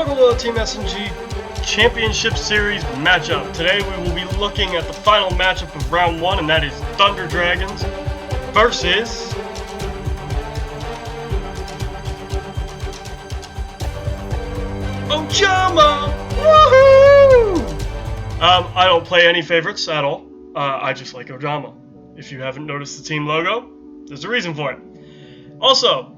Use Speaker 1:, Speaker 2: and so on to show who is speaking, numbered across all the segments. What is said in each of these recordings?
Speaker 1: Welcome to the Team SNG Championship Series matchup. Today we will be looking at the final matchup of round 1, and that is Thunder Dragons versus Ojama! Woohoo! I don't play any favorites at all. I just like Ojama. If you haven't noticed the team logo, there's a reason for it. Also,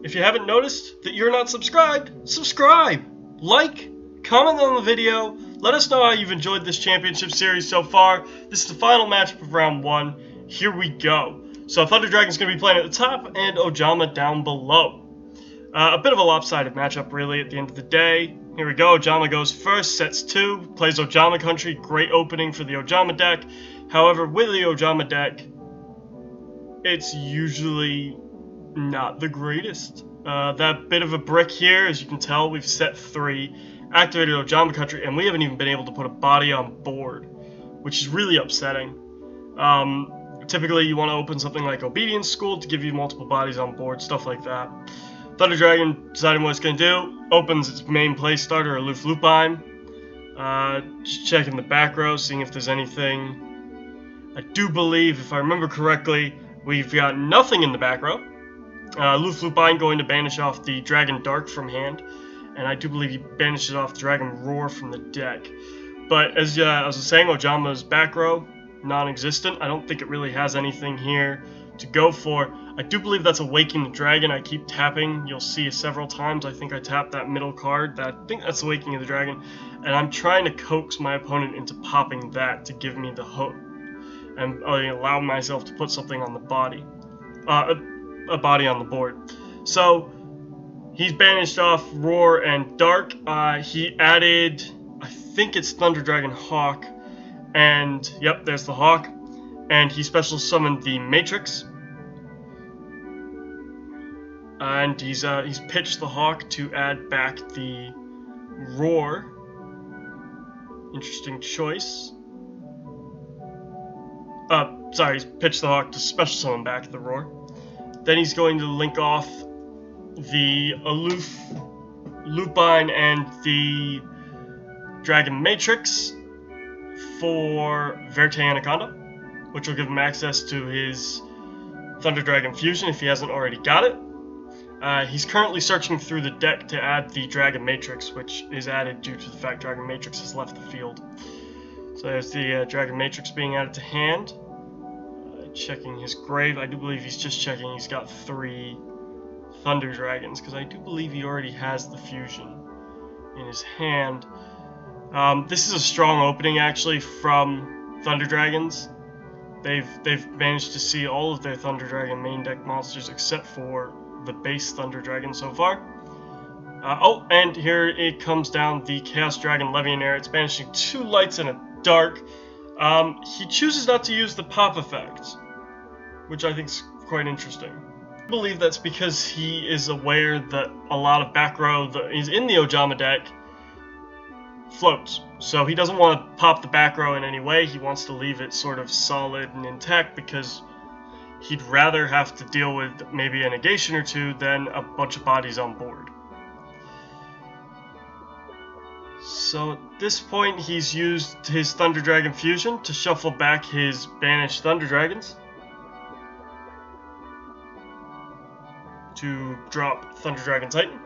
Speaker 1: if you haven't noticed that you're not subscribed, subscribe, like, comment on the video, let us know how you've enjoyed this championship series so far. This is the final matchup of round 1. Here we go. So Thunder Dragon's going to be playing at the top and Ojama down below. A bit of a lopsided matchup really at the end of the day. Here we go, Ojama goes first, sets 2, plays Ojama Country, great opening for the Ojama deck. However, with the Ojama deck, it's usually not the greatest. That bit of a brick here, as you can tell, we've set 3, activated Ojama Country, and we haven't even been able to put a body on board, which is really upsetting. Typically, you want to open something like Obedience School to give you multiple bodies on board, stuff like that. Thunder Dragon deciding what it's going to do, opens its main play starter, Aloof Lupine. Just checking the back row, seeing if there's anything. I do believe, if I remember correctly, we've got nothing in the back row. Aloof Lupine going to banish off the Dragon Dark from hand, and I do believe he banishes off Dragon Roar from the deck. But as I was saying, Ojama's back row, non-existent. I don't think it really has anything here to go for. I do believe that's Awaken the Dragon. I keep tapping. You'll see several times. I think I tapped that middle card. I think that's Awakening of the Dragon, and I'm trying to coax my opponent into popping that to give me the hook and allow myself to put something on the body. A body on the board. So he's banished off Roar and Dark. He added, I think it's Thunder Dragon Hawk, and yep, there's the Hawk, and he special summoned the Matrix, and he's pitched the Hawk to add back the Roar. Interesting choice. Sorry, he's pitched the Hawk to special summon back the Roar. Then he's going to link off the Aloof Lupine and the Dragon Matrix for Verte Anaconda, which will give him access to his Thunder Dragon Fusion if he hasn't already got it. He's currently searching through the deck to add the Dragon Matrix, which is added due to the fact Dragon Matrix has left the field. So there's the Dragon Matrix being added to hand. Checking his grave. I do believe he's just checking he's got 3 Thunder Dragons, because I do believe he already has the fusion in his hand. This is a strong opening actually from Thunder Dragons. They've managed to see all of their Thunder Dragon main deck monsters except for the base Thunder Dragon so far. Oh, and here it comes down, the Chaos Dragon Legionnaire. It's banishing 2 lights and a dark. He chooses not to use the pop effect, which I think is quite interesting. I believe that's because he is aware that a lot of back row that is in the Ojama deck floats. So he doesn't want to pop the back row in any way. He wants to leave it sort of solid and intact because he'd rather have to deal with maybe a negation or 2 than a bunch of bodies on board. So at this point, he's used his Thunder Dragon Fusion to shuffle back his banished Thunder Dragons to drop Thunder Dragon Titan.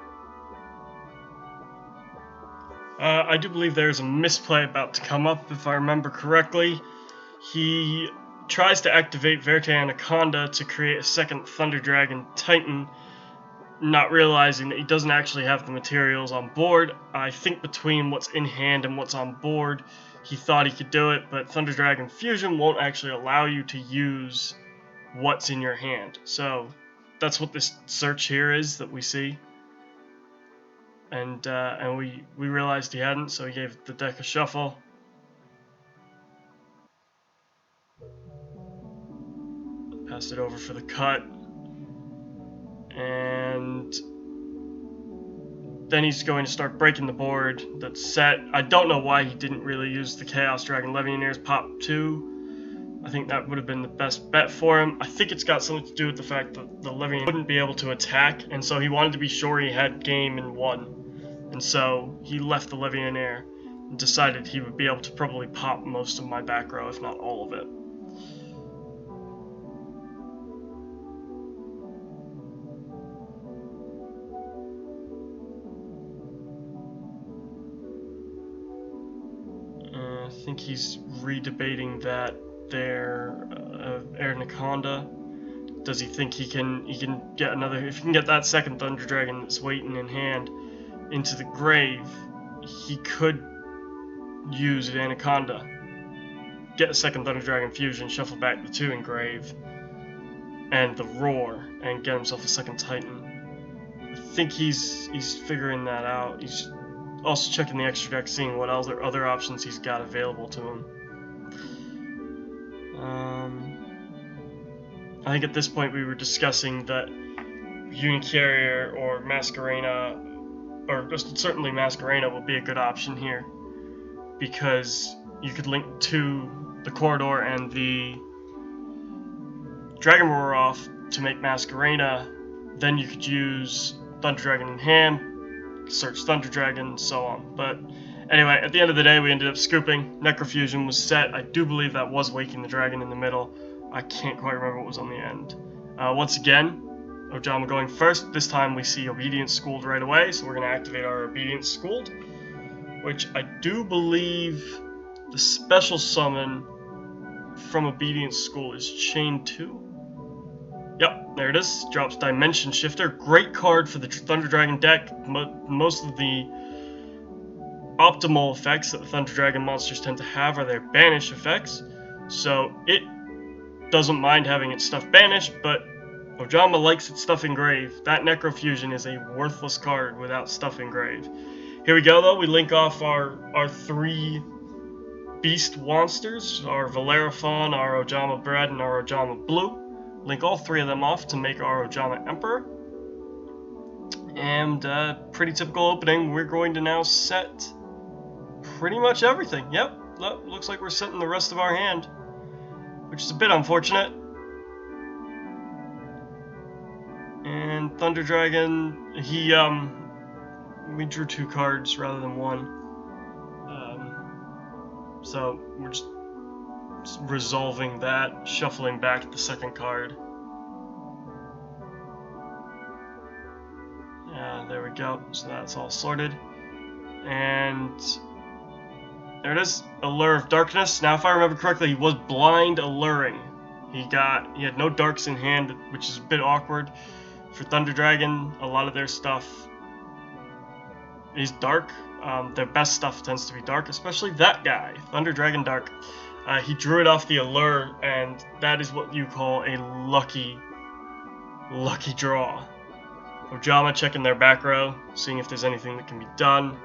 Speaker 1: I do believe there's a misplay about to come up, if I remember correctly. He tries to activate Verte Anaconda to create a second Thunder Dragon Titan, not realizing that he doesn't actually have the materials on board. I think between what's in hand and what's on board, he thought he could do it, but Thunder Dragon Fusion won't actually allow you to use what's in your hand. So that's what this search here is that we see. And we realized he hadn't, so he gave the deck a shuffle. Passed it over for the cut. And then he's going to start breaking the board that's set. I don't know why he didn't really use the Chaos Dragon Levionnaire's Pop 2. I think that would have been the best bet for him. I think it's got something to do with the fact that the Legionnaire wouldn't be able to attack, and so he wanted to be sure he had game in 1 and so he left the Levianair and decided he would be able to probably pop most of my back row, if not all of it. I think he's redebating that there, Anaconda. Does he think he can get another? If he can get that second Thunder Dragon that's waiting in hand into the grave, he could use an Anaconda, get a second Thunder Dragon fusion, shuffle back the 2 in grave, and the Roar, and get himself a second Titan. I think he's figuring that out. He's also checking the extra deck, seeing what other options he's got available to him. I think at this point we were discussing that Unicarrier or Masquerena, or certainly Masquerena, would be a good option here, because you could link to the Corridor and the Dragon Roar off to make Masquerena. Then you could use Thunder Dragon in hand, search Thunder Dragon, so on. But anyway, at the end of the day, we ended up scooping. Necrofusion was set. I do believe that was Waking the Dragon in the middle. I can't quite remember what was on the end. Once again, Ojama going first. This time we see Obedience Schooled right away, so we're going to activate our Obedience Schooled, which I do believe the special summon from Obedience School is Chain 2. Yep, there it is. Drops Dimension Shifter. Great card for the Thunder Dragon deck. Most of the optimal effects that the Thunder Dragon monsters tend to have are their banish effects, so it doesn't mind having its stuff banished, but Ojama likes its stuff engraved. That Necrofusion is a worthless card without stuff engraved. Here we go, though. We link off our 3 beast monsters, our Valeraphon, our Ojama Bread, and our Ojama Blue. Link all 3 of them off to make our Ojama Emperor. And pretty typical opening. We're going to now set pretty much everything. Yep, looks like we're setting the rest of our hand, which is a bit unfortunate. And Thunder Dragon, we drew 2 cards rather than 1. So we're just resolving that, shuffling back the second card. There we go. So that's all sorted. And there it is. Allure of Darkness. Now, if I remember correctly, he was blind alluring. He had no darks in hand, which is a bit awkward for Thunder Dragon. A lot of their stuff is dark. Their best stuff tends to be dark, especially that guy, Thunder Dragon Dark. He drew it off the allure, and that is what you call a lucky draw. Ojama checking their back row, seeing if there's anything that can be done.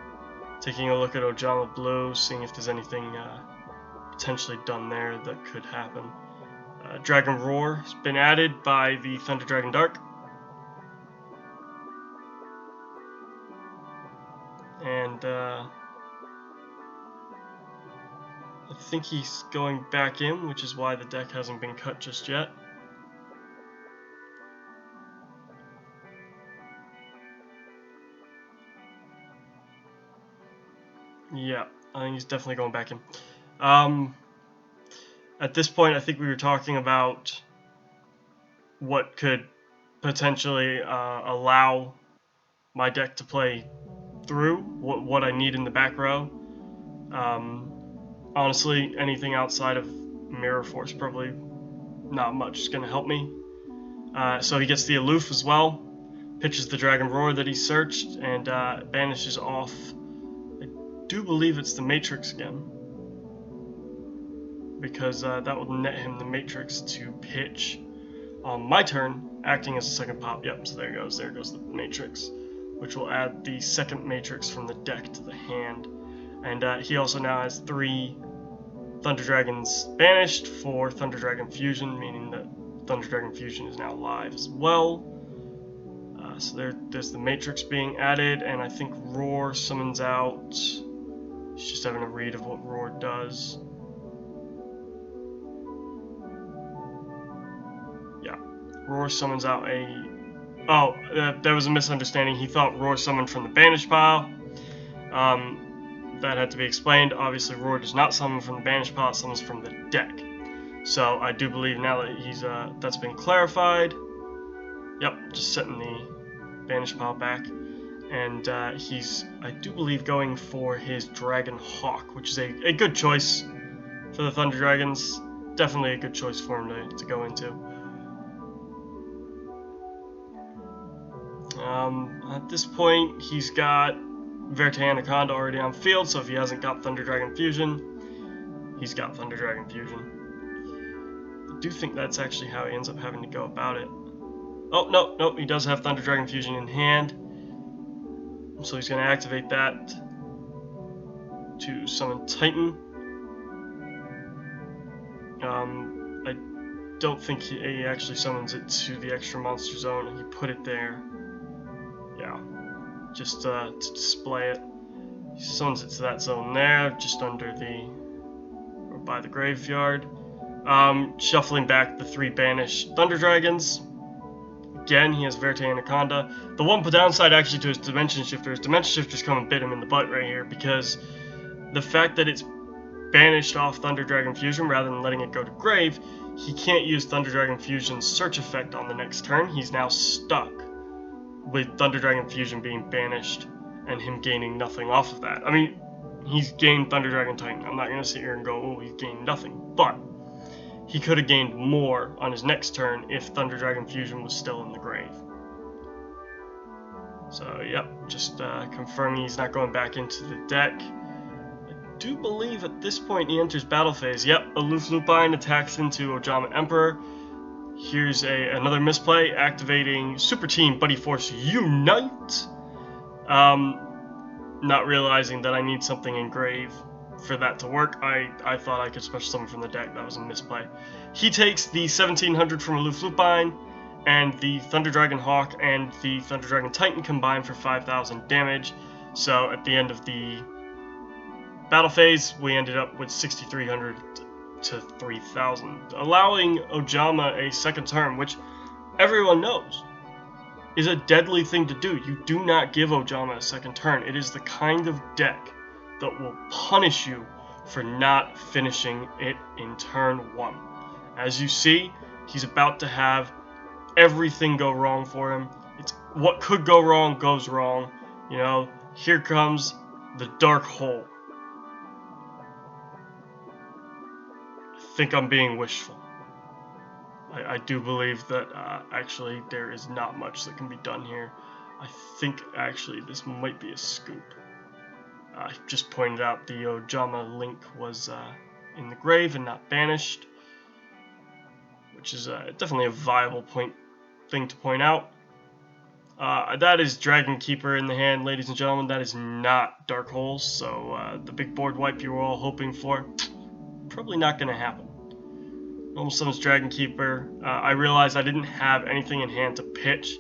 Speaker 1: Taking a look at Ojama Blue, seeing if there's anything potentially done there that could happen. Dragon Roar has been added by the Thunder Dragon Dark. And I think he's going back in, which is why the deck hasn't been cut just yet. Yeah, I think he's definitely going back in. At this point, I think we were talking about what could potentially allow my deck to play through, what I need in the back row. Honestly, anything outside of Mirror Force probably not much is going to help me. So he gets the Aloof as well, pitches the Dragon Roar that he searched, and banishes off. I do believe it's the Matrix again, because that would net him the Matrix to pitch on my turn, acting as a second pop. Yep, so there goes the Matrix, which will add the second Matrix from the deck to the hand. And he also now has 3 Thunder Dragons banished for Thunder Dragon Fusion, meaning that Thunder Dragon Fusion is now live as well. So there's the Matrix being added, and I think Roar summons out. He's just having a read of what Roar does. Yeah, Roar summons out a... Oh, there was a misunderstanding. He thought Roar summoned from the banish pile. That had to be explained. Obviously, Roar does not summon from the banish pile, it summons from the deck. So I do believe now that he's that's been clarified. Yep, just setting the banish pile back. And he's, I do believe, going for his Dragon Hawk, which is a good choice for the Thunder Dragons. Definitely a good choice for him to go into. At this point, he's got Verte Anaconda already on field, so if he hasn't got Thunder Dragon Fusion, he's got Thunder Dragon Fusion. I do think that's actually how he ends up having to go about it. Oh, no, he does have Thunder Dragon Fusion in hand. So he's going to activate that to summon Titan. I don't think he actually summons it to the extra monster zone. He put it there. Yeah, just to display it. He summons it to that zone there, just under the, or by the graveyard. Shuffling back the 3 banished Thunder Dragons. Again, he has Verte Anaconda. The one downside actually to his Dimension Shifter's come and bit him in the butt right here, because the fact that it's banished off Thunder Dragon Fusion rather than letting it go to grave, he can't use Thunder Dragon Fusion's search effect on the next turn. He's now stuck with Thunder Dragon Fusion being banished and him gaining nothing off of that. I mean, he's gained Thunder Dragon Titan. I'm not going to sit here and go, oh, he's gained nothing, but he could have gained more on his next turn if Thunder Dragon Fusion was still in the grave. So, yep, just confirming he's not going back into the deck. I do believe at this point he enters battle phase. Yep, Aloof Lupine attacks into Ojama Emperor. Here's another misplay, activating Super Team Buddy Force Unite. Not realizing that I need something in grave for that to work. I thought I could special summon from the deck. That was a misplay. He takes the 1700 from Aloof Lupine, and the Thunder Dragon Hawk and the Thunder Dragon Titan combine for 5,000 damage. So at the end of the battle phase, we ended up with 6,300 to 3,000, allowing Ojama a second turn, which everyone knows is a deadly thing to do. You do not give Ojama a second turn. It is the kind of deck that will punish you for not finishing it in turn 1. As you see, he's about to have everything go wrong for him. It's what could go wrong goes wrong. You know, here comes the dark hole. I think I'm being wishful. I do believe that actually there is not much that can be done here. I think actually this might be a scoop. I just pointed out the Ojama link was in the grave and not banished, which is definitely a viable thing to point out. That is Dragon Keeper in the hand, ladies and gentlemen. That is not Dark Holes, so the big board wipe you were all hoping for, probably not going to happen. Normal summons Dragon Keeper. I realized I didn't have anything in hand to pitch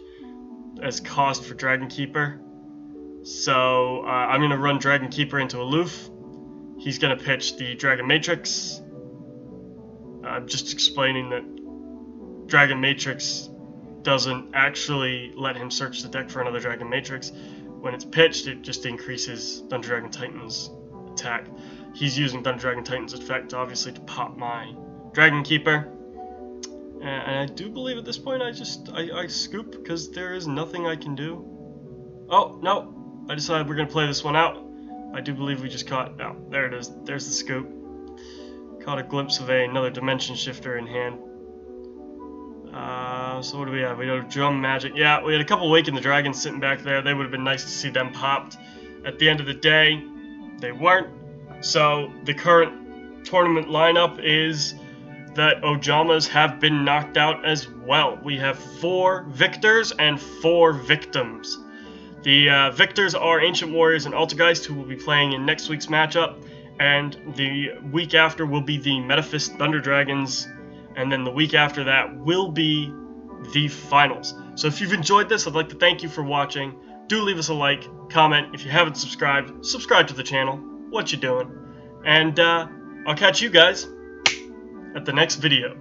Speaker 1: as cost for Dragon Keeper. So I'm going to run Dragon Keeper into Aloof. He's going to pitch the Dragon Matrix. I'm just explaining that Dragon Matrix doesn't actually let him search the deck for another Dragon Matrix. When it's pitched, it just increases Thunder Dragon Titan's attack. He's using Thunder Dragon Titan's effect, obviously, to pop my Dragon Keeper. And I do believe at this point I scoop, because there is nothing I can do. Oh, no. I decided we're going to play this one out. I do believe we just caught... Oh, there it is. There's the scoop. Caught a glimpse of another Dimension Shifter in hand. So what do we have? We have Drum Magic. Yeah, we had a couple Waken the Dragons sitting back there. They would have been nice to see them popped. At the end of the day, they weren't. So the current tournament lineup is that Ojamas have been knocked out as well. We have 4 victors and 4 victims. The victors are Ancient Warriors and Altergeist, who will be playing in next week's matchup, and the week after will be the Metaphist Thunder Dragons, and then the week after that will be the finals. So if you've enjoyed this, I'd like to thank you for watching. Do leave us a like, comment. If you haven't subscribed, subscribe to the channel. What you doing? And I'll catch you guys at the next video.